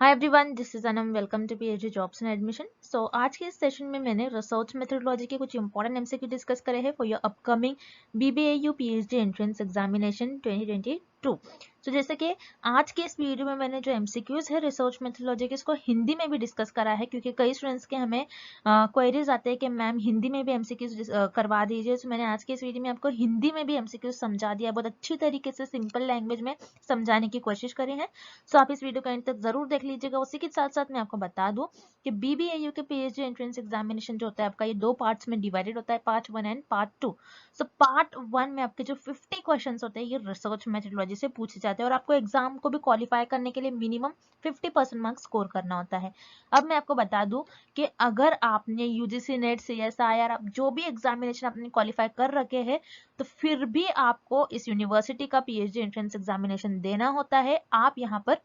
Hi everyone, this is Anam. Welcome to PhD jobs and admission. So आज के इस session में मैंने रिसर्च मेथोडोलॉजी के कुछ इंपॉर्टेंट एमसीक्यू डिस्कस करे हैं for your upcoming BBAU PhD entrance examination 2022। तो जैसे कि आज के इस वीडियो में मैंने जो एमसीक्यूज है रिसर्च मेथोडोलॉजी के, इसको हिंदी में भी डिस्कस करा है, क्योंकि कई स्टूडेंट्स के हमें क्वेरीज आते हैं कि मैम हिंदी में भी एमसीक्यूज करवा दीजिए। तो मैंने आज के इस वीडियो में आपको हिंदी में भी एमसीक्यूज समझा दिया, बहुत अच्छी तरीके से सिंपल लैंग्वेज में समझाने की कोशिश करी है। सो आप इस वीडियो को एंड तक जरूर देख लीजिएगा। उसी के साथ साथ मैं आपको बता दूं कि बीबीएयू के पीएचडी एंट्रेंस एग्जामिनेशन जो होता है आपका, ये दो पार्ट्स में डिवाइडेड होता है, part 1 and part 2। So part 1 में आपके जो 50 क्वेश्चंस होते हैं ये रिसर्च मेथोडोलॉजी से पूछे जाते हैं, और आपको एग्जाम को भी क्वालिफाई करने के लिए मिनिमम 50% मार्क्स स्कोर करना होता है। अब मैं आपको बता दूं कि अगर आपने यूजीसी नेट, सीएसआईआर, आप जो भी एग्जामिनेशन आपने क्वालिफाई कर रखे हैं, तो फिर भी आपको इस यूनिवर्सिटी का पीएचडी एंट्रेंस एग्जामिनेशन देना होता है। आप यहाँ पर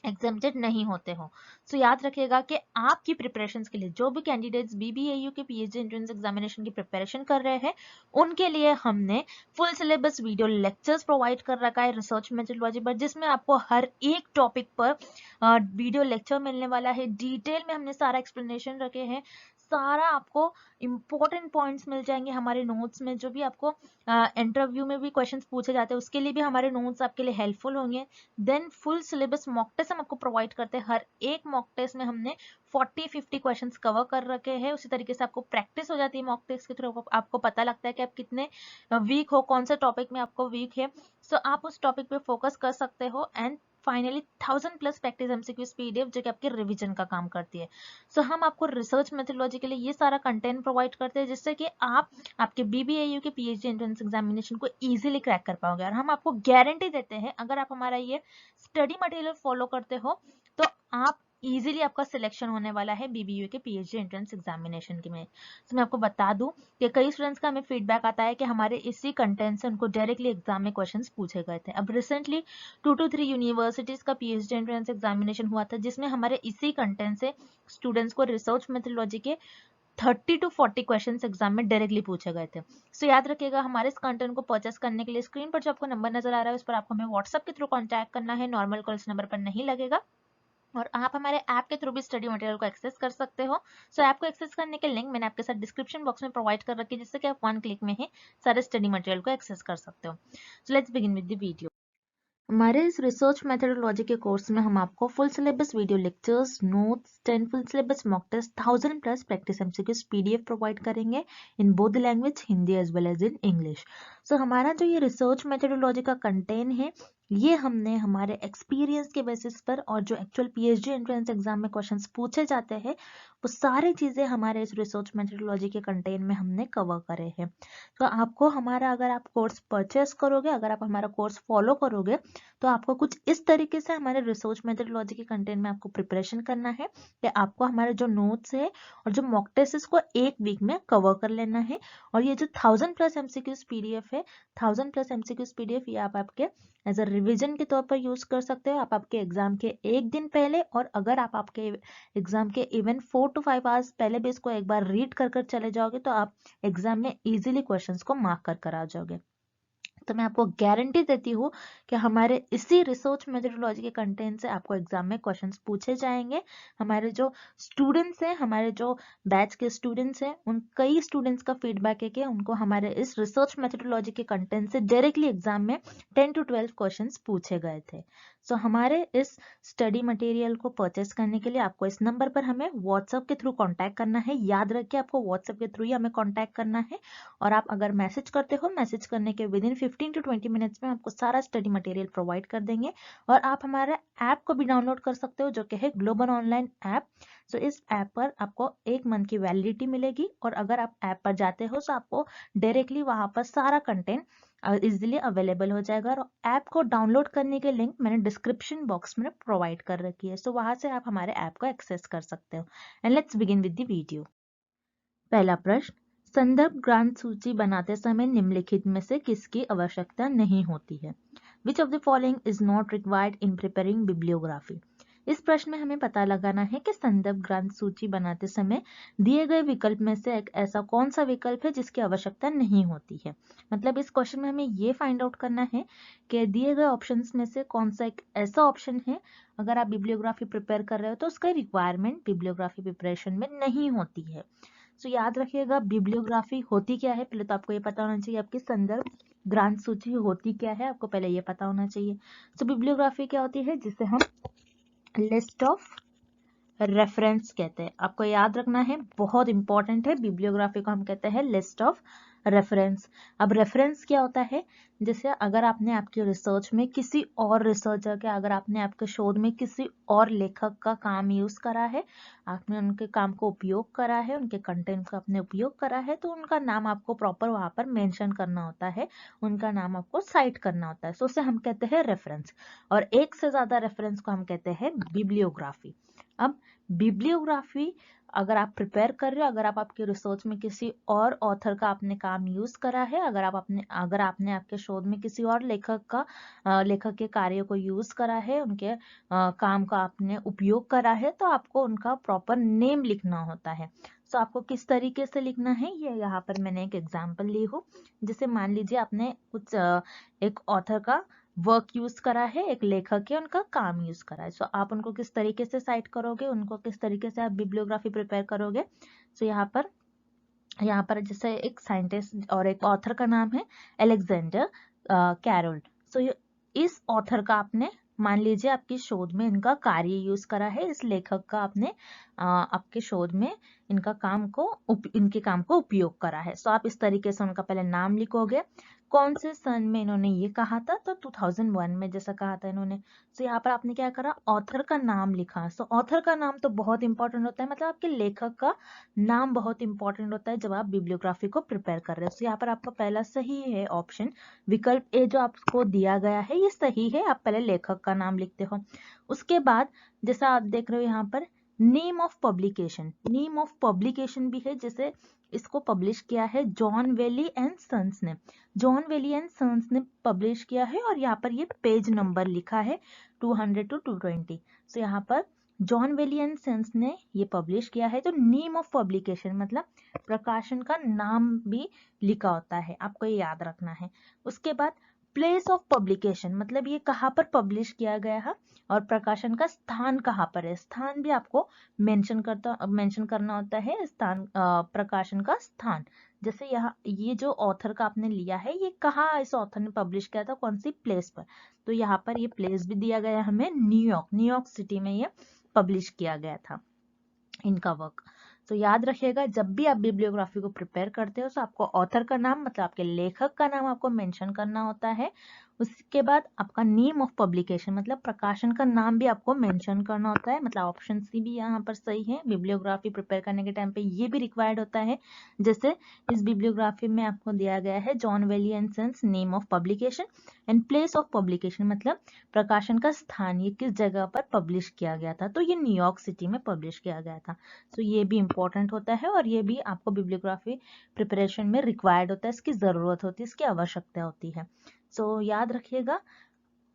एग्जेम्प्टेड नहीं होते हो। सो याद रखिएगा कि आपकी प्रिपरेशन के लिए जो भी कैंडिडेट्स बीबीएयू के पीएचडी एंट्रेंस एग्जामिनेशन की प्रिपरेशन कर रहे हैं, उनके लिए हमने full syllabus video lectures provide कर रखा है रिसर्च मेथोडोलॉजी पर, जिसमें आपको हर एक टॉपिक पर वीडियो लेक्चर मिलने वाला है। डिटेल में हमने सारा एक्सप्लेनेशन रखे हैं, सारा आपको इंपॉर्टेंट पॉइंट्स मिल जाएंगे हमारे नोट्स में। जो भी आपको इंटरव्यू में भी क्वेश्चंस पूछे जाते हैं, उसके लिए भी हमारे नोट्स आपके लिए हेल्पफुल होंगे। Then full syllabus mock test हम आपको प्रोवाइड करते हैं। हर एक मॉक टेस्ट में हमने 40-50 क्वेश्चंस कवर कर रखे हैं। उसी तरीके से आपको प्रैक्टिस हो जाती है मॉक टेस्ट के थ्रू, आपको पता लगता है कि आप कितने वीक हो, कौन सा टॉपिक में आपको वीक है। सो आप उस टॉपिक पे फोकस कर सकते हो। And finally 1000+ practice MCQs PDF जो कि आपके रिवीजन का काम करती है। सो हम आपको रिसर्च मेथोडोलॉजी के लिए ये सारा कंटेंट प्रोवाइड करते हैं, जिससे कि आप आपके बीबीएयू के पीएचडी एंट्रेंस एग्जामिनेशन को इजीली क्रैक कर पाओगे। और हम आपको गारंटी देते हैं, अगर आप हमारा ये स्टडी मटेरियल फॉलो करते हो, तो आप इजीली आपका सिलेक्शन होने वाला है बीबीयू के पीएचडी एंट्रेंस एग्जामिनेशन के में। तो मैं आपको बता दूं कि कई स्टूडेंट्स का हमें फीडबैक आता है कि हमारे इसी कंटेंट से उनको डायरेक्टली एग्जाम में क्वेश्चंस पूछे गए थे। अब रिसेंटली 2 to 3 यूनिवर्सिटीज का पीएचडी एंट्रेंस एग्जामिनेशन हुआ था, जिसमें हमारे इसी कंटेंट से स्टूडेंट्स को रिसर्च मेथोडोलॉजी के 30 to 40 क्वेश्चंस एग्जाम में डायरेक्टली पूछे गए थे। सो याद रखिएगा, हमारे इस कंटेंट को परचेस करने के लिए स्क्रीन पर जो आपको नंबर नजर आ रहा है, उस पर आपको हमें व्हाट्सएप के थ्रू कॉन्टैक्ट करना है। नॉर्मल कॉल इस नंबर पर नहीं लगेगा, और आप हमारे ऐप के थ्रू भी स्टडी मटेरियल को एक्सेस कर सकते हो। सो ऐप को एक्सेस करने के लिंक मैंने आपके साथ डिस्क्रिप्शन बॉक्स में प्रोवाइड कर रखी है, जिससे कि आप 1 क्लिक में ही सारे स्टडी मटेरियल को एक्सेस कर सकते हो। So let's begin with the video. हमारे इस रिसर्च मेथोडोलॉजी के कोर्स में हम आपको full syllabus video lectures, notes, 10 full syllabus mock test, 1000+ practice MCQs PDF provide करेंगे in both language, Hindi as well as in English. So हमारा जो ये रिसर्च मेथोडोलॉजी का कंटेंट है, ये हमने हमारे एक्सपीरियंस के बेसिस पर, और जो एक्चुअल पीएचडी एंट्रेंस एग्जाम में क्वेश्चंस पूछे जाते हैं, वो सारी चीजें हमारे इस रिसर्च मेथोडोलॉजी के कंटेंट में हमने कवर करे हैं। तो आपको हमारा, अगर आप कोर्स परचेस करोगे, अगर आप हमारा कोर्स फॉलो करोगे, तो आपको कुछ इस तरीके से हमारे रिसर्च मेथोडोलॉजी के कंटेंट में आपको प्रिपरेशन करना है कि आपको हमारे जो नोट्स है और जो मॉक टेस्ट इसको एक वीक में कवर कर लेना है। और ये जो 1000+ एमसीक्यूज पीडीएफ है, 1000+ एमसीक्यूज पीडीएफ, ये आप आपके एज अ रिविजन के तौर पर यूज कर सकते हो। आप आपके एग्जाम के एक दिन पहले, और अगर आप आपके एग्जाम के इवन 4 to 5 आवर्स पहले भी इसको एक बार रीड कर चले जाओगे, तो आप एग्जाम में इजीली क्वेश्चंस को मार्क कर आ जाओगे। तो मैं आपको गारंटी देती हूँ कि हमारे इसी रिसर्च मेथोडोलॉजी के कंटेंट से आपको एग्जाम में क्वेश्चंस पूछे जाएंगे। हमारे जो स्टूडेंट्स हैं, हमारे जो बैच के स्टूडेंट्स हैं, उन कई स्टूडेंट्स का फीडबैक है कि उनको हमारे इस रिसर्च मेथोडोलॉजी के कंटेंट से डायरेक्टली एग्जाम में 10 to 12 क्वेश्चंस पूछे गए थे। सो हमारे इस स्टडी मटेरियल को परचेस करने के लिए आपको इस नंबर पर हमें व्हाट्सएप के थ्रू कॉन्टैक्ट करना है। याद रखिए, आपको व्हाट्सएप के थ्रू ही हमें कॉन्टैक्ट करना है। और आप अगर मैसेज करते हो, मैसेज करने के विद इन 15 to 20 मिनट्स में आपको सारा स्टडी मटेरियल प्रोवाइड कर देंगे। और आप हमारा ऐप को भी डाउनलोड कर सकते हो, जो कि है ग्लोबल ऑनलाइन ऐप। सो इस ऐप पर आपको 1 मंथ की वैलिडिटी मिलेगी, और अगर आप ऐप पर जाते हो तो आपको डायरेक्टली वहां पर सारा कंटेंट इजिली अवेलेबल हो जाएगा। और ऐप को डाउनलोड करने के लिंक मैंने डिस्क्रिप्शन बॉक्स में प्रोवाइड कर रखी है। सो वहां से आप हमारे ऐप को एक्सेस कर सकते हो। And let's begin with the video. पहला प्रश्न, संदर्भ ग्रंथ सूची बनाते समय निम्नलिखित में से किसकी आवश्यकता नहीं होती है? Which of the following is not required in preparing bibliography? इस प्रश्न में हमें पता लगाना है कि संदर्भ ग्रंथ सूची बनाते समय दिए गए विकल्प में से एक ऐसा कौन सा विकल्प है जिसकी आवश्यकता नहीं होती है। मतलब इस क्वेश्चन में हमें ये फाइंड आउट करना है कि दिए गए ऑप्शंस में से कौन सा एक ऐसा ऑप्शन है, अगर आप बिब्लियोग्राफी प्रिपेयर कर रहे हो तो उसका रिक्वायरमेंट बिब्लियोग्राफी प्रिपरेशन में नहीं होती है। तो याद रखिएगा बिब्लियोग्राफी होती क्या है, पहले तो आपको ये पता होना चाहिए आपकी संदर्भ ग्रंथ सूची होती क्या है, आपको पहले ये पता होना चाहिए। तो बिब्लियोग्राफी क्या होती है, जिसे हम लिस्ट ऑफ रेफरेंस कहते हैं। आपको याद रखना है, बहुत इंपॉर्टेंट है, बिब्लियोग्राफी को हम कहते हैं लिस्ट ऑफ रेफरेंस। अब रेफरेंस क्या होता है, जैसे अगर आपने आपकी रिसर्च में किसी और रिसर्चर के, अगर आपने आपके शोध में किसी और लेखक का काम यूज करा है, आपने उनके काम को उपयोग करा है, उनके कंटेंट का आपने उपयोग करा है, तो उनका नाम आपको प्रॉपर वहां पर मेंशन करना होता है, उनका नाम आपको साइट करना होता है। सो उसे हम कहते हैं रेफरेंस, और एक से ज्यादा रेफरेंस को हम कहते हैं बिब्लियोग्राफी। अब बिब्लियोग्राफी अगर आप प्रिपेयर कर रहे हो, अगर आप आपके रिसर्च में किसी और ऑथर का आपने काम यूज करा है, अगर आपने आपके शोध में किसी और लेखक के कार्य को यूज करा है, उनके काम का आपने उपयोग करा है, तो आपको उनका प्रॉपर नेम लिखना होता है। तो आपको किस तरीके से लिखना है, ये यहाँ पर मैंने एक एग्जांपल ली हूँ। जैसे मान लीजिए आपने कुछ एक ऑथर का वर्क यूज करा है, एक लेखक है उनका काम यूज करा है, सो आप उनको किस तरीके से साइट करोगे, उनको किस तरीके से आप बिब्लियोग्राफी प्रिपेयर करोगे। सो यहाँ पर जैसे एक साइंटिस्ट और एक ऑथर का नाम है अलेक्जेंडर कैरोल। सो इस ऑथर का आपने, मान लीजिए आपकी शोध में इनका कार्य यूज करा है, इस लेखक का आपने आपके शोध में इनके काम को उपयोग करा है। सो आप इस तरीके से उनका पहले नाम लिखोगे, कौन से सन में इन्होंने ये कहा था, तो 2001 में जैसा कहा था इन्होंने। सो यहाँ पर आपने क्या करा, ऑथर का नाम लिखा। सो ऑथर का नाम तो बहुत इंपॉर्टेंट होता है, मतलब आपके लेखक का नाम बहुत इंपॉर्टेंट होता है जब आप बिब्लियोग्राफी को प्रिपेयर कर रहे हो। तो यहाँ पर आपका पहला सही है ऑप्शन, विकल्प ए जो आपको दिया गया है ये सही है, आप पहले लेखक का नाम लिखते हो। उसके बाद जैसा आप देख रहे हो यहाँ पर नेम ऑफ पब्लिकेशन भी है, जैसे इसको पब्लिश किया है जॉन वेली एंड सन्स ने, पब्लिश किया है, और यहाँ पर ये पेज नंबर लिखा है 200 to 220। सो यहाँ पर जॉन वेली एंड सन्स ने ये पब्लिश किया है, तो नेम ऑफ पब्लिकेशन मतलब प्रकाशन का नाम भी लिखा होता है, आपको ये याद रखना है। उसके बाद प्लेस ऑफ पब्लिकेशन मतलब ये कहाँ पर पब्लिश किया गया है, और प्रकाशन का स्थान कहाँ पर है, स्थान भी आपको मेंशन करना होता है, स्थान प्रकाशन का स्थान। जैसे यहाँ ये जो ऑथर का आपने लिया है, ये कहाँ इस ऑथर ने पब्लिश किया था, कौन सी प्लेस पर, तो यहाँ पर ये प्लेस भी दिया गया हमें, न्यूयॉर्क सिटी में ये पब्लिश किया गया था इनका वर्क। तो याद रखिएगा जब भी आप बिब्लियोग्राफी को प्रिपेयर करते हो तो आपको ऑथर का नाम मतलब आपके लेखक का नाम आपको मेंशन करना होता है। उसके बाद आपका नेम ऑफ पब्लिकेशन मतलब प्रकाशन का नाम भी आपको मेंशन करना होता है, मतलब ऑप्शन सी भी यहाँ पर सही है। बिब्लियोग्राफी प्रिपेयर करने के टाइम पे ये भी रिक्वायर्ड होता है। जैसे इस बिब्लियोग्राफी में आपको दिया गया है John Wiley and Sons, name of publication and place of publication मतलब प्रकाशन का स्थान, ये किस जगह पर पब्लिश किया गया था, तो ये न्यूयॉर्क सिटी में पब्लिश किया गया था। तो ये भी इंपॉर्टेंट होता है, और ये भी आपको बिब्लियोग्राफी प्रिपरेशन में रिक्वायर्ड होता है, इसकी जरूरत होती है, इसकी आवश्यकता होती है। सो याद रखिएगा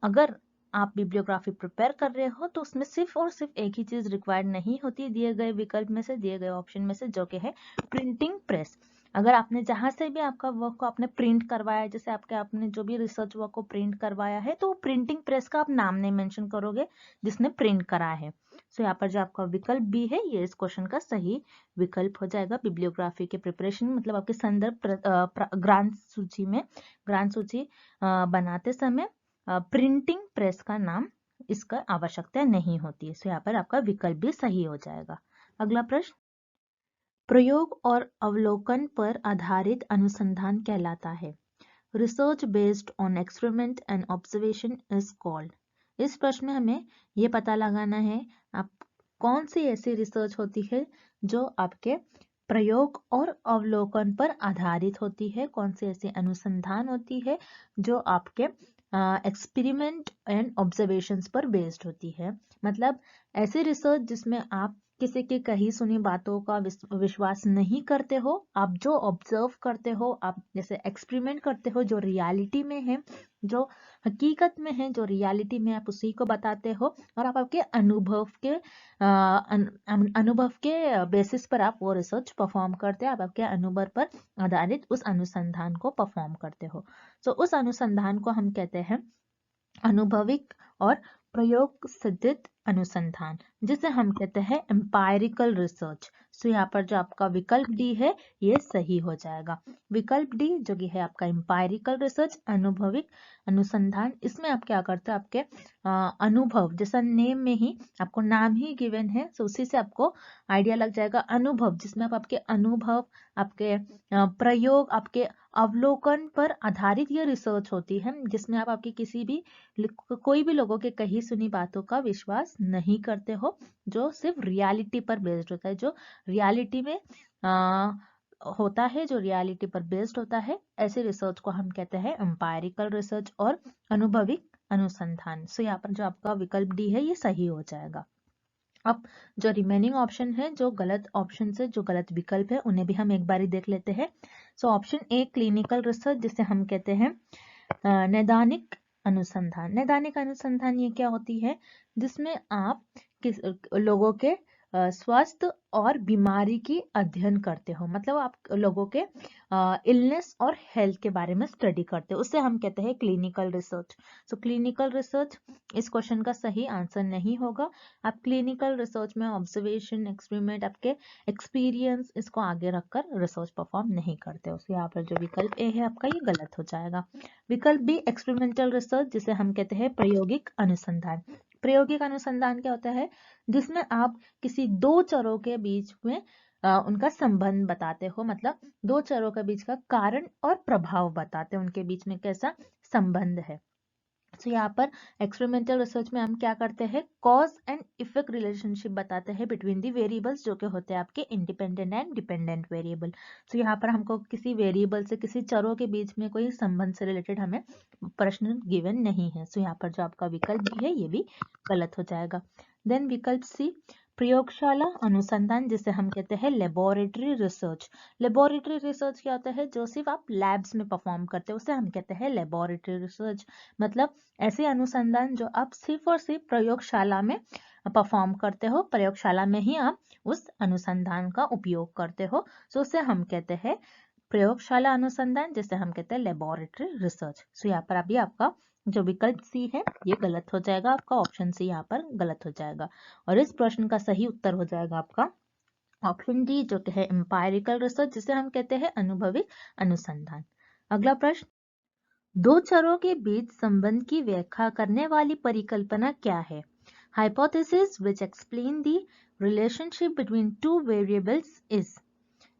अगर आप बिब्लियोग्राफी प्रिपेयर कर रहे हो तो उसमें सिर्फ और सिर्फ एक ही चीज रिक्वायर्ड नहीं होती दिए गए विकल्प में से, दिए गए ऑप्शन में से, जो कि है प्रिंटिंग प्रेस। अगर आपने जहां से भी आपका वर्क को आपने प्रिंट करवाया, जैसे आपने जो भी रिसर्च वर्क को प्रिंट करवाया है, तो प्रिंटिंग प्रेस का आप नाम नहीं मेंशन करोगे जिसने प्रिंट करा है। सो यहाँ पर जो आपका विकल्प बी है ये इस क्वेश्चन का सही विकल्प हो जाएगा। बिब्लियोग्राफी के प्रिपरेशन मतलब आपके संदर्भ ग्रंथ सूची बनाते समय प्रिंटिंग प्रेस का नाम इसका आवश्यकता नहीं होती है। सो यहाँ पर आपका विकल्प भी सही हो जाएगा। अगला प्रश्न, प्रयोग और अवलोकन पर आधारित अनुसंधान कहलाता है। Research based on experiment and observation is called. इस प्रश्न में हमें यह पता लगाना है आप कौन सी ऐसी रिसर्च होती है जो आपके प्रयोग और अवलोकन पर आधारित होती है, कौन सी ऐसी अनुसंधान होती है जो आपके एक्सपेरिमेंट एंड ऑब्जर्वेशंस पर बेस्ड होती है। मतलब ऐसी रिसर्च जिसमें आप किसी की कही सुनी बातों का विश्वास नहीं करते हो, आप जो ऑब्जर्व करते हो, आप जैसे एक्सपेरिमेंट करते हो, जो रियलिटी में है, जो हकीकत में है, जो रियलिटी में आप उसी को बताते हो, और आप आपके अनुभव के बेसिस पर आप वो रिसर्च परफॉर्म करते हो, आप आपके अनुभव पर आधारित उस अनुसंधान को परफॉर्म करते हो। तो उस अनुसंधान को हम कहते हैं अनुभविक और प्रयोग सिद्धित अनुसंधान, जिसे हम कहते हैं एम्पायरिकल रिसर्च। सो यहाँ पर जो आपका विकल्प डी है ये सही हो जाएगा। विकल्प डी जो कि है आपका एम्पायरिकल रिसर्च, अनुभविक अनुसंधान, इसमें आप क्या करते हो, आपके अनुभव, जैसा नेम में ही आपको नाम ही गिवन है, सो उसी से आपको आइडिया लग जाएगा। अनुभव जिसमें आप आपके अनुभव, आपके प्रयोग, आपके अवलोकन पर आधारित ये रिसर्च होती है, जिसमें आप आपकी किसी भी कोई भी लोगों के कही सुनी बातों का विश्वास नहीं करते हो, जो सिर्फ रियलिटी पर बेस्ड होता है, जो रियलिटी में होता है, जो रियलिटी पर बेस्ड होता है। ऐसे रिसर्च को हम कहते हैं एम्पायरिकल रिसर्च और अनुभविक अनुसंधान। सो यहाँ पर जो आपका विकल्प डी है ये सही हो जाएगा। अब जो रिमेनिंग ऑप्शन है, जो गलत ऑप्शन से जो गलत विकल्प है, उन्हें भी हम एक बारी देख लेते हैं। So option a clinical research, जिसे हम कहते हैं नैदानिक अनुसंधान। नैदानिक अनुसंधान ये क्या होती है, जिसमें आप किस लोगों के स्वास्थ्य और बीमारी की अध्ययन करते हो, मतलब आप लोगों के इलनेस और हेल्थ के बारे में स्टडी करते हो, उससे हम कहते हैं clinical research. So clinical research इस क्वेश्चन का सही आंसर नहीं होगा। आप क्लिनिकल रिसर्च में ऑब्जर्वेशन, एक्सपेरिमेंट, आपके एक्सपीरियंस, इसको आगे रखकर रिसर्च परफॉर्म नहीं करते हो। यहाँ पर जो विकल्प ए है आपका ये गलत हो जाएगा। विकल्प बी एक्सपेरिमेंटल रिसर्च, जिसे हम कहते हैं प्रायोगिक अनुसंधान। प्रायोगिक अनुसंधान क्या होता है, जिसमें आप किसी दो चरों के बीच में उनका संबंध बताते हो, मतलब दो चरों के बीच का कारण और प्रभाव बताते हो, उनके बीच में कैसा संबंध है। तो यहाँ पर एक्सपेरिमेंटल रिसर्च में हम क्या करते हैं, कॉज एंड इफेक्ट रिलेशनशिप बताते हैं बिटवीन दी वेरिएबल्स, जो कि होते हैं आपके इंडिपेंडेंट एंड डिपेंडेंट वेरिएबल। तो यहाँ पर हमको किसी वेरिएबल से, किसी चरों के बीच में कोई संबंध से रिलेटेड हमें प्रश्न गिवन नहीं है। तो यहाँ पर जो आपका विकल्प भी है ये भी गलत हो जाएगा। देन विकल्प सी प्रयोगशाला अनुसंधान, जिसे हम कहते हैं लेबोरेटरी रिसर्च। लेबोरेटरी रिसर्च क्या होता है, जो सिर्फ आप लैब्स में परफॉर्म करते हैं, उसे हम कहते हैं लेबोरेटरी रिसर्च। मतलब ऐसे अनुसंधान जो आप सिर्फ और सिर्फ प्रयोगशाला में परफॉर्म करते हो, प्रयोगशाला में ही आप उस अनुसंधान का उपयोग करते हो, सो उसे हम कहते हैं प्रयोगशाला अनुसंधान, जिसे हम कहते हैं लेबोरेटरी रिसर्च। सो यहाँ पर अभी आपका जो विकल्प सी है ये गलत हो जाएगा, आपका ऑप्शन सी यहाँ पर गलत हो जाएगा, और इस प्रश्न का सही उत्तर हो जाएगा आपका ऑप्शन डी, जो कि है एम्पायरिकल रिसर्च, जिसे हम कहते हैं अनुभविक अनुसंधान। अगला प्रश्न, दो चरों के बीच संबंध की व्याख्या करने वाली परिकल्पना क्या है? Hypothesis which explain the relationship between two variables is.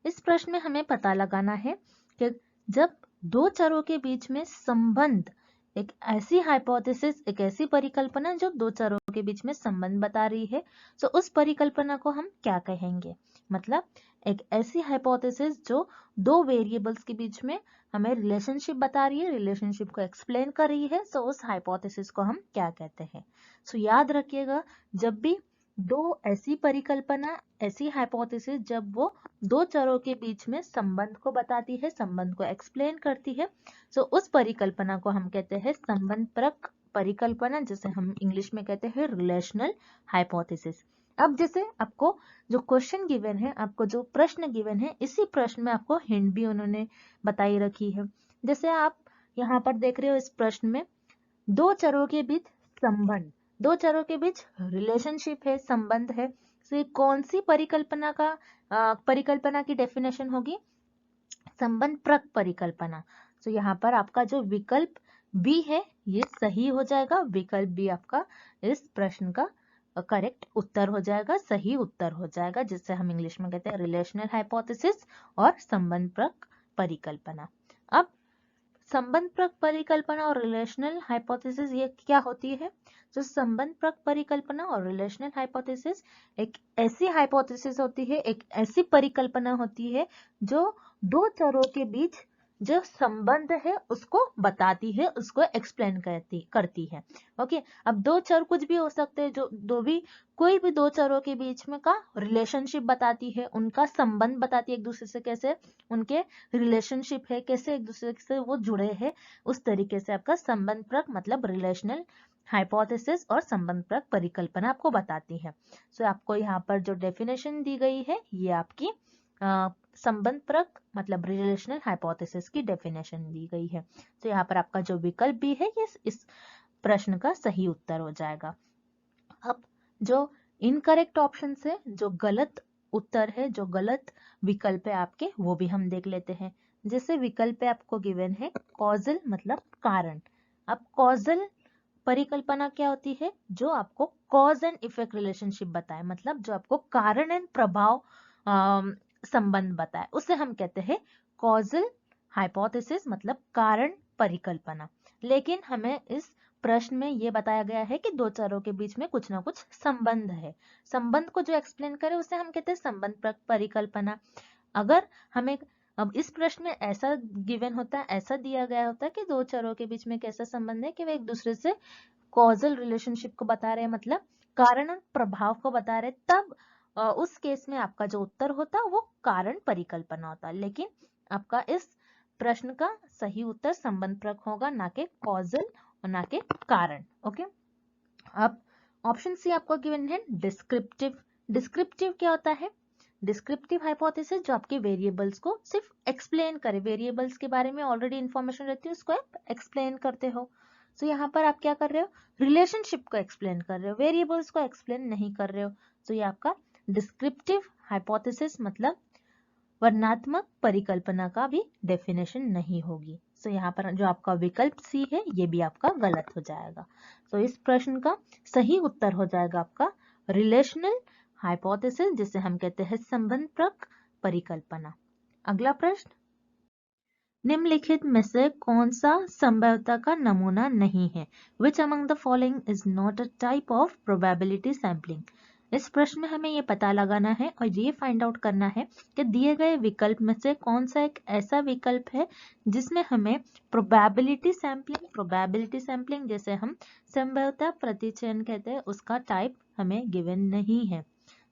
इस प्रश्न में हमें पता लगाना है कि जब दो चरों के बीच में संबंध, एक ऐसी हाइपोथेसिस, एक ऐसी परिकल्पना जो दो चरों के बीच में संबंध बता रही है, तो उस परिकल्पना को हम क्या कहेंगे? मतलब एक ऐसी हाइपोथेसिस जो दो वेरिएबल्स के बीच में हमें रिलेशनशिप बता रही है, रिलेशनशिप को एक्सप्लेन कर रही है, सो उस हाइपोथेसिस को हम क्या कहते हैं? सो याद रखिएगा, जब भी दो ऐसी परिकल्पना, ऐसी हाइपोथेसिस जब वो दो चरों के बीच में संबंध को बताती है, संबंध को एक्सप्लेन करती है, सो उस परिकल्पना को हम कहते हैं संबंधपरक परिकल्पना, जिसे हम इंग्लिश में कहते हैं रिलेशनल हाइपोथेसिस। अब जैसे आपको जो क्वेश्चन गिवन है, आपको जो प्रश्न गिवन है, इसी प्रश्न में आपको हिंट भी उन्होंने बताई रखी है। जैसे आप यहाँ पर देख रहे हो, इस प्रश्न में दो चरों के बीच संबंध, दो चरों के बीच रिलेशनशिप है, संबंध है, तो ये कौन सी परिकल्पना की डेफिनेशन होगी? संबंधपरक परिकल्पना। तो यहाँ पर आपका जो विकल्प बी है ये सही हो जाएगा, विकल्प बी आपका इस प्रश्न का करेक्ट उत्तर हो जाएगा, सही उत्तर हो जाएगा, जिससे हम इंग्लिश में कहते हैं रिलेशनल हाइपोथेसिस और संबंधपरक परिकल्पना। अब संबंधपरक परिकल्पना और रिलेशनल हाइपोथेसिस ये क्या होती है? जो संबंधपरक परिकल्पना और रिलेशनल हाइपोथेसिस एक ऐसी हाइपोथेसिस होती है, एक ऐसी परिकल्पना होती है जो दो चरों के बीच जो संबंध है उसको बताती है, उसको एक्सप्लेन करती है। ओके, अब दो चर कुछ भी हो सकते हैं, जो कोई भी दो चरों के बीच में का रिलेशनशिप बताती है, उनका संबंध बताती है, एक दूसरे से कैसे उनके रिलेशनशिप है, कैसे एक दूसरे से वो जुड़े हैं, उस तरीके से आपका संबंध परक मतलब रिलेशनल हाइपोथेसिस और संबंध परक परिकल्पना आपको बताती है। सो आपको यहाँ पर जो डेफिनेशन दी गई है ये आपकी संबंध परक मतलब रिलेशनल हाइपोथेसिस की डेफिनेशन दी गई है। तो यहाँ पर आपका जो विकल्प भी है ये इस प्रश्न का सही उत्तर हो जाएगा। अब जो इनकरेक्ट ऑप्शन है, जो गलत उत्तर है, जो गलत विकल्प है आपके, वो भी हम देख लेते हैं। जैसे विकल्प आपको गिवन है कॉजल मतलब कारण। अब कॉजल परिकल्पना क्या होती है? जो आपको कॉज एंड इफेक्ट रिलेशनशिप बताए, मतलब जो आपको कारण एंड प्रभाव संबंध बताए, उसे हम कहते हैं कॉजल हाइपोथेसिस मतलब कारण परिकल्पना। लेकिन हमें इस प्रश्न में यह बताया गया है कि दो चरों के बीच में कुछ ना कुछ संबंध है। संबंध को जो एक्सप्लेन करे उसे हम कहते हैं संबंध परिकल्पना। अगर हमें अब इस प्रश्न में ऐसा गिवन होता है, ऐसा दिया गया होता है कि दो चरों के बीच में कैसा संबंध है कि वे एक दूसरे से कॉजल रिलेशनशिप को बता रहे हैं, मतलब कारण और प्रभाव को बता रहे, तब उस केस में आपका जो उत्तर होता वो कारण परिकल्पना होता। लेकिन आपका इस प्रश्न का सही उत्तर संबंध परक होगा, ना के कॉजल और ना के कारण। ओके, अब ऑप्शन सी आपको गिवन है डिस्क्रिप्टिव। डिस्क्रिप्टिव क्या होता है? डिस्क्रिप्टिव हाइपोथेसिस जो आपके वेरिएबल्स को सिर्फ एक्सप्लेन करे, वेरिएबल्स के बारे में ऑलरेडी इंफॉर्मेशन रहती है, उसको आप एक्सप्लेन करते हो। तो यहाँ पर आप क्या कर रहे हो? रिलेशनशिप को एक्सप्लेन कर रहे हो, वेरिएबल्स को एक्सप्लेन नहीं कर रहे हो। तो ये आपका डिस्क्रिप्टिव हाइपोथेसिस मतलब वर्णनात्मक परिकल्पना का भी डेफिनेशन नहीं होगी। तो यहाँ पर जो आपका विकल्प सी है ये भी आपका गलत हो जाएगा। तो इस प्रश्न का सही उत्तर हो जाएगा आपका रिलेशनल हाइपोथेसिस, जिसे हम कहते हैं संबंध परक परिकल्पना। अगला प्रश्न, निम्नलिखित में से कौन सा संभाव्यता का नमूना नहीं है? Which among the following is not a type of probability sampling? इस प्रश्न में हमें ये पता लगाना है और ये फाइंड आउट करना है कि दिए गए विकल्प में से कौन सा एक ऐसा विकल्प है जिसमें हमें प्रोबेबिलिटी सैम्पलिंग जैसे हम संभाव्यता प्रतिचयन कहते हैं, उसका टाइप हमें गिवन नहीं है।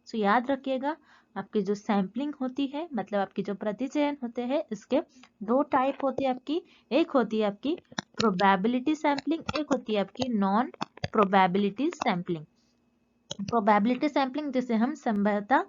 सो याद रखिएगा, आपकी जो सैम्पलिंग होती है मतलब आपकी जो प्रतिचयन होते हैं, इसके दो टाइप होती है आपकी। एक होती है आपकी प्रोबेबिलिटी सैम्पलिंग, एक होती है आपकी non probability sampling. Probability sampling जिसे हम संभाव्यता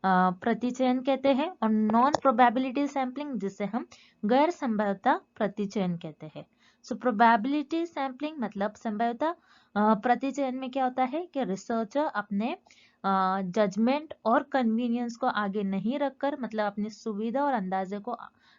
प्रतिचयन कहते हैं, और नॉन प्रोबेबिलिटी सैम्पलिंग जिसे हम गैर संभाव्यता प्रतिचयन कहते हैं। सो प्रोबेबिलिटी सैम्पलिंग मतलब संभाव्यता प्रतिचयन में क्या होता है कि रिसर्चर अपने जजमेंट और कन्वीनियंस को आगे नहीं रखकर, मतलब अपनी सुविधा और अंदाजे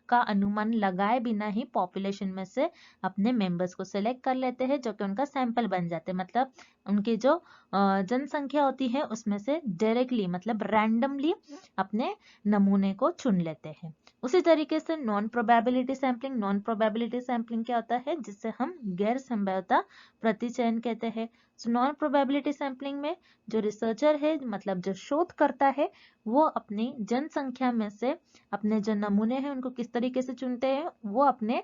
का अनुमान लगाए बिना ही पॉपुलेशन में से अपने मेंबर्स को सिलेक्ट कर लेते हैं, जो कि उनका सैंपल बन जाते हैं। मतलब उनकी जो जनसंख्या होती है उसमें से डायरेक्टली मतलब रैंडमली अपने नमूने को चुन लेते हैं। उसी तरीके से नॉन प्रोबेबिलिटी सैम्पलिंग क्या होता है, जिससे हम गैर संभाव्यता प्रतिचयन कहते हैं। नॉन प्रोबेबिलिटी सैम्पलिंग में जो रिसर्चर है मतलब जो शोध करता है, वो अपनी जनसंख्या में से अपने जो नमूने हैं उनको किस तरीके से चुनते हैं, वो अपने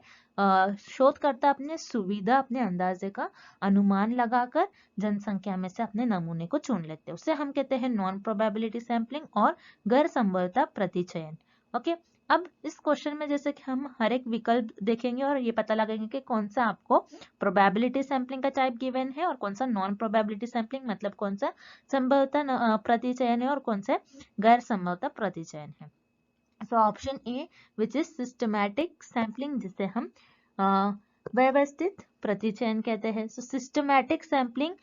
शोधकर्ता अपने सुविधा अपने अंदाजे का अनुमान लगाकर जनसंख्या में से अपने नमूने को चुन लेते हैं। उसे हम कहते हैं नॉन प्रोबेबिलिटी सैम्पलिंग और गैर संभाव्यता प्रतिचयन। ओके, अब इस क्वेश्चन में जैसे कि हम हर एक विकल्प देखेंगे और ये पता लगाएंगे कि कौन सा आपको प्रोबेबिलिटी सैम्पलिंग का टाइप गिवन है और कौन सा नॉन प्रोबेबिलिटी सैम्पलिंग मतलब कौन सा संभाव्यता प्रतिचयन है और कौन सा गैर संभाव्यता प्रतिचयन है। So option A which is systematic sampling जिसे हम व्यवस्थित प्रतिचयन कहते हैं। सो सिस्टमैटिक सैम्पलिंग,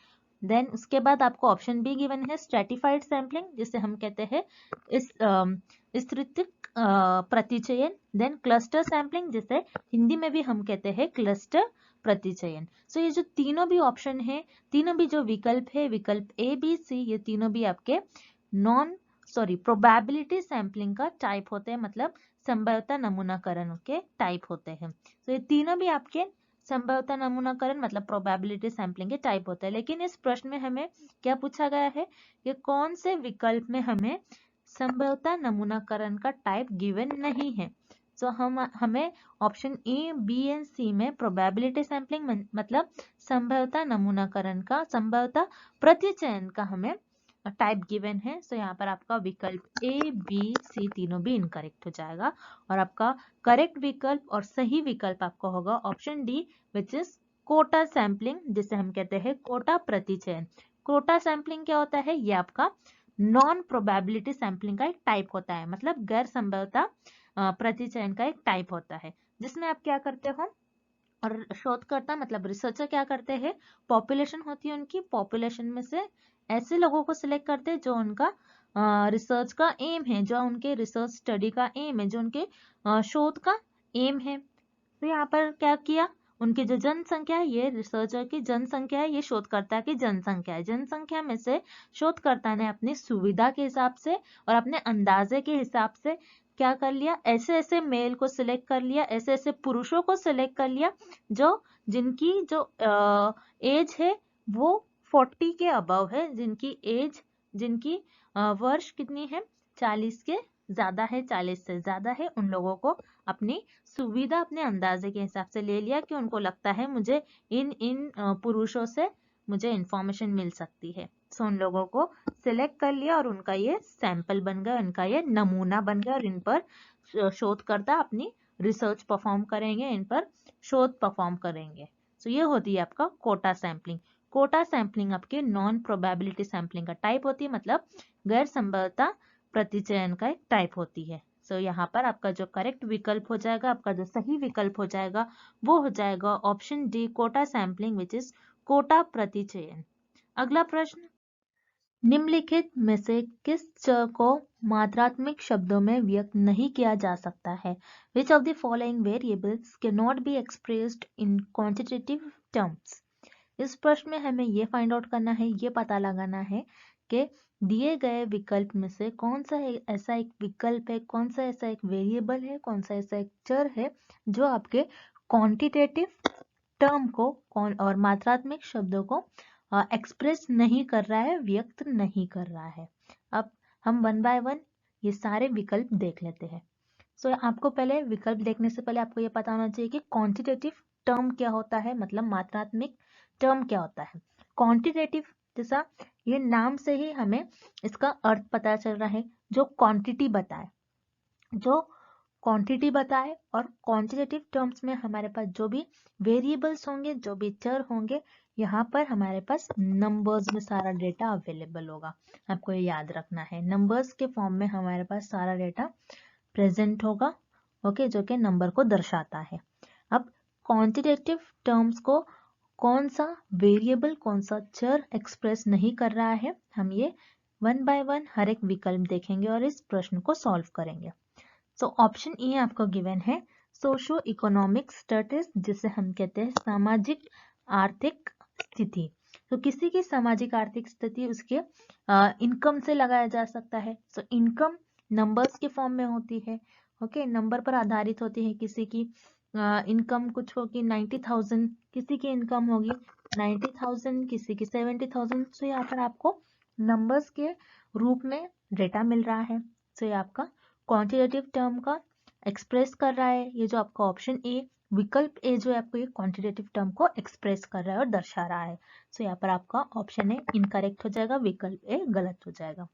देन उसके बाद आपको ऑप्शन बी गिवन है स्ट्रेटिफाइड सैम्पलिंग जिसे हम कहते हैं इस स्तृतिक प्रतिचयन, देन क्लस्टर सैम्पलिंग जिसे हिंदी में भी हम कहते हैं क्लस्टर प्रतिचयन। सो ये जो तीनों भी ऑप्शन है, तीनों भी जो विकल्प है, विकल्प ए बी सी, ये तीनों भी आपके प्रोबेबिलिटी सैम्पलिंग का टाइप होते हैं, मतलब संभाव्यता नमूनाकरण के टाइप होते हैं। तो ये तीनों भी आपके संभाव्यता नमूनाकरण मतलब प्रोबेबिलिटी सैम्पलिंग के टाइप होते हैं। लेकिन इस प्रश्न में हमें क्या पूछा गया है कि कौन से विकल्प में हमें संभाव्यता नमूनाकरण का टाइप गिवन नहीं है। सो हमें ऑप्शन ए, बी एंड सी में प्रोबेबिलिटी सैंपलिंग मतलब संभवतः नमूनाकरण का, संभवतः प्रतिचयन का हमें टाइप गिवन है। सो यहाँ पर आपका विकल्प ए, बी, सी तीनों भी इनकरेक्ट हो जाएगा और आपका करेक्ट विकल्प और सही विकल्प आपका होगा option D, which is quota sampling, जिसे हम कहते हैं कोटा प्रतिचयन। कोटा सैंपलिंग क्या होता है? ये आपका नॉन प्रोबेबिलिटी सैंपलिंग का एक टाइप होता है, मतलब गैर संभवता प्रतिचयन का एक टाइप होता है, जिसमें आप क्या करते हो, और शोधकर्ता मतलब रिसर्चर क्या करते हैं, पॉपुलेशन होती है उनकी, पॉपुलेशन में से ऐसे लोगों को सिलेक्ट करते हैं जो उनका रिसर्च का एम है, जो उनके रिसर्च स्टडी का एम है, जो उनके शोध का एम है। तो यहाँ पर क्या किया, उनकी जो जनसंख्या है, ये रिसर्चर की जनसंख्या है, ये शोधकर्ता की जनसंख्या है। जनसंख्या में से शोधकर्ता ने अपनी सुविधा के हिसाब से और अपने अंदाजे के हिसाब से क्या कर लिया, ऐसे ऐसे मेल को सिलेक्ट कर लिया, ऐसे ऐसे पुरुषों को सिलेक्ट कर लिया जो जिनकी जो एज है वो 40 के अबव है, जिनकी एज, जिनकी वर्ष कितनी है, 40 के ज्यादा है, 40 से ज्यादा है, उन लोगों को अपनी सुविधा, अपने अंदाजे के हिसाब से ले लिया कि उनको लगता है मुझे इन इन पुरुषों से मुझे इंफॉर्मेशन मिल सकती है। सो उन लोगों को सिलेक्ट कर लिया और उनका ये सैंपल बन गया, उनका ये नमूना बन गया और इन पर शोधकर्ता अपनी रिसर्च परफॉर्म करेंगे, इन पर शोध परफॉर्म करेंगे। सो ये होती है आपका कोटा सैंपलिंग। कोटा सैंपलिंग आपके नॉन प्रोबेबिलिटी सैंपलिंग का टाइप होती है, मतलब गैर संभवता प्रतिचयन का एक टाइप होती है। सो यहाँ पर आपका जो करेक्ट विकल्प हो जाएगा, आपका जो सही विकल्प हो जाएगा वो हो जाएगा option D, quota sampling, which is quota प्रतिचयन। अगला प्रश्न, निम्नलिखित में से किस चर को मात्रात्मक शब्दों में व्यक्त नहीं किया जा सकता है? Which of the following variables cannot be expressed in quantitative terms? इस प्रश्न में हमें ये फाइंड आउट करना है, ये पता लगाना है कि दिए गए विकल्प में से कौन सा ऐसा एक विकल्प है, कौन सा ऐसा एक वेरिएबल है, कौन सा ऐसा एक चर है जो आपके क्वांटिटेटिव टर्म को और मात्रात्मक शब्दों को एक्सप्रेस नहीं कर रहा है, व्यक्त नहीं कर रहा है। अब हम वन बाय वन ये सारे विकल्प देख लेते हैं। सो आपको पहले विकल्प देखने से पहले आपको ये पता होना चाहिए कि क्वांटिटेटिव टर्म क्या होता है, मतलब मात्रात्मक टर्म क्या होता है। क्वांटिटेटिव, जैसा ये नाम से ही हमें इसका अर्थ पता चल रहा है, जो क्वांटिटी बताए, जो क्वांटिटी बताए। और क्वांटिटेटिव टर्म्स में हमारे पास जो भी वेरिएबल्स होंगे, जो भी चर होंगे, यहाँ पर हमारे पास नंबर्स में सारा डेटा अवेलेबल होगा। आपको ये याद रखना है, नंबर्स के फॉर्म में हमारे पास सारा डेटा प्रेजेंट होगा, ओके, जो कि नंबर को दर्शाता है। अब क्वांटिटेटिव टर्म्स को कौन सा वेरिएबल, कौन सा चर एक्सप्रेस नहीं कर रहा है, हम ये वन बाय वन हर एक विकल्प देखेंगे और इस प्रश्न को सॉल्व करेंगे। सो ऑप्शन ए आपको गिवन है सोशो इकोनॉमिक स्टेटस, जिसे हम कहते हैं सामाजिक आर्थिक स्थिति। तो किसी की सामाजिक आर्थिक स्थिति उसके इनकम से लगाया जा सकता है। सो इनकम नंबर्स के फॉर्म में होती है, ओके, नंबर पर आधारित होती है। किसी की इनकम कुछ होगी 90,000, किसी की इनकम होगी 90,000, किसी की 70,000। सो यहाँ पर आपको नंबर्स के रूप में डेटा मिल रहा है। सो ये आपका क्वांटिटेटिव टर्म का एक्सप्रेस कर रहा है। ये जो आपका ऑप्शन ए, विकल्प ए जो है आपको ये क्वांटिटेटिव टर्म को एक्सप्रेस कर रहा है और दर्शा रहा है। सो यहाँ पर आपका ऑप्शन ए इनकरेक्ट हो जाएगा, विकल्प ए गलत हो जाएगा।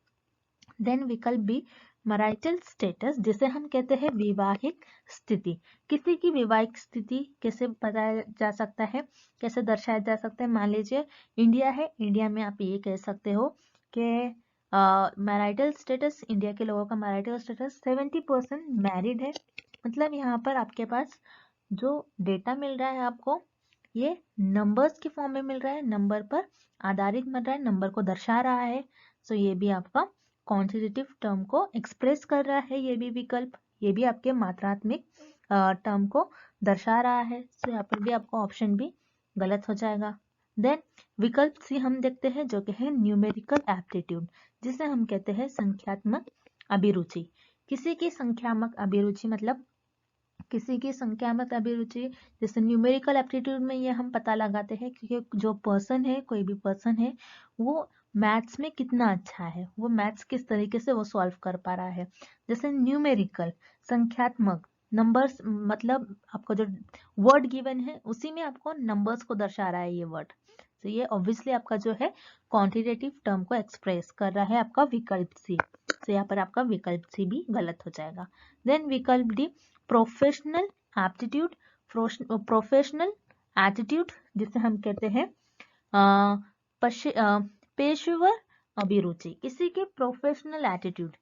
देन विकल्प बी, मैरिटल स्टेटस, जिसे हम कहते हैं वैवाहिक स्थिति। किसी की वैवाहिक स्थिति कैसे बताया जा सकता है, कैसे दर्शाया जा सकता है? मान लीजिए इंडिया है, इंडिया में आप ये कह सकते हो कि मैरिटल स्टेटस, इंडिया के लोगों का मैरिटल स्टेटस 70% मैरिड है। मतलब यहाँ पर आपके पास जो डेटा मिल रहा है आपको, ये नंबर्स के फॉर्म में मिल रहा है, नंबर पर आधारित मिल रहा है, नंबर को दर्शा रहा है। सो ये भी आपका क्वांटिटेटिव टर्म को एक्सप्रेस कर रहा है। ये भी विकल्प, ये भी आपके मात्रात्मक टर्म को दर्शा रहा है। सो यहाँ पर भी आपका ऑप्शन भी गलत हो जाएगा। देन विकल्प सी हम देखते हैं, जो कि है न्यूमेरिकल एप्टीट्यूड, जिसे हम कहते हैं संख्यात्मक अभिरुचि। किसी की संख्यात्मक अभिरुचि मतलब किसी की संख्यात्मक अभिरुचि, जैसे न्यूमेरिकल एप्टीट्यूड में ये हम पता लगाते हैं कि जो पर्सन है, कोई भी पर्सन है, वो मैथ्स में कितना अच्छा है, वो मैथ्स किस तरीके से वो सॉल्व कर पा रहा है। जैसे न्यूमेरिकल, संख्यात्मक, नंबर्स मतलब आपका जो वर्ड गिवन है उसी में आपको नंबर्स को दर्शा रहा है ये वर्ड, तो ये ऑब्वियसली आपका जो है क्वांटिटेटिव टर्म को एक्सप्रेस कर रहा है आपका विकल्प सी। तो यहाँ पर आपका विकल्प सी भी गलत हो जाएगा। देन विकल्प D professional aptitude, professional attitude जिसे हम कहते हैं पेशेवर अभिरुचि, किसी के प्रोफेशनल एटीट्यूड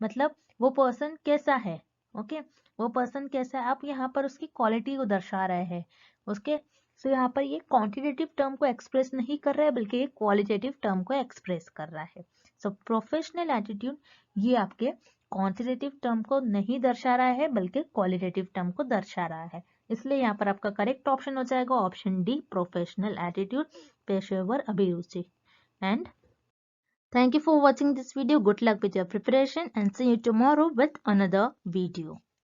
मतलब वो पर्सन कैसा है, ओके वो पर्सन कैसा है, आप यहाँ पर उसकी क्वालिटी को दर्शा रहे हैं उसके। सो यहाँ पर ये क्वांटिटेटिव टर्म को एक्सप्रेस नहीं कर रहा है बल्कि ये क्वालिटेटिव टर्म को एक्सप्रेस कर रहा है। सो प्रोफेशनल एटीट्यूड ये आपके क्वांटिटेटिव टर्म को नहीं दर्शा रहा है बल्कि क्वालिटेटिव टर्म को दर्शा रहा है, इसलिए यहाँ पर आपका करेक्ट ऑप्शन हो जाएगा ऑप्शन डी प्रोफेशनल एटीट्यूड, पेशेवर अभिरुचि। And thank you for watching this video. Good luck with your preparation and see you tomorrow with another video.